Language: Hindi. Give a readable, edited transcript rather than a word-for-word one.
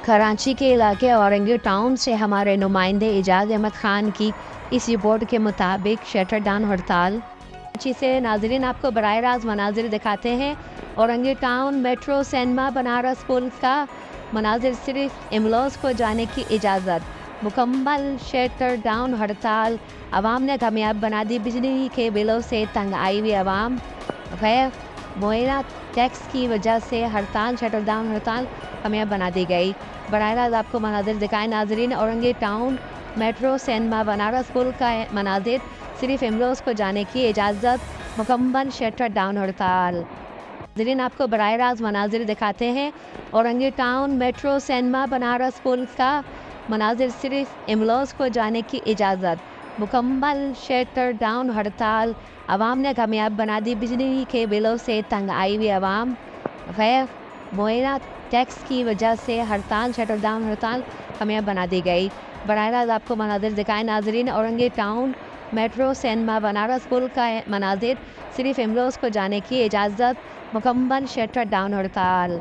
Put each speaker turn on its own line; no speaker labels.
कराची के इलाके औरंगी टाउन से हमारे नुमाइंदे इजाज़ अहमद ख़ान की इस रिपोर्ट के मुताबिक शटर डाउन हड़ताल। कराची से नाजरीन आपको बराह रास्त मनाजिर दिखाते हैं। Orangi town metro cinema Banaras पुल का मनाजिर, सिर्फ एम्बुलेंस को जाने की इजाज़त। मुकम्मल शटर डाउन हड़ताल। आवाम ने कामयाब बना दी बिजली के बिलों से तंग आई हुई आवाम। गैर मुअय्यना टैक्स की वजह से हड़ताल, शटर डाउन हड़ताल कामयाब बना दी गई। बराह रास्त आपको मनाजिर दिखाएं नाजरीन। Orangi town metro cinema Banaras पुल का मनाजिर, सिर्फ एम्बुलेंस को जाने की इजाज़त। मुकम्मल शटर डाउन हड़ताल। नाजरीन आपको बराह रास्त मनाजिर दिखाते हैं। Orangi town metro cinema Banaras पुल का मनाजिर, सिर्फ एम्बुलेंस को जाने की इजाज़त। मुकम्मल शटर डाउन हड़ताल। आवाम ने कामयाब बना दी बिजली के बिलों से तंग आई हुई आवाम। गैर मुअय्यना टैक्स की वजह से हड़ताल, शटर डाउन हड़ताल कामयाब बना दी गई। बराह रास्त आपको मनाजिर दिखाएं नाजरीन। Orangi town metro cinema Banaras पुल का मनाजिर, सिर्फ एम्बुलेंस को जाने की इजाज़त। मुकम्मल शटर डाउन हड़ताल।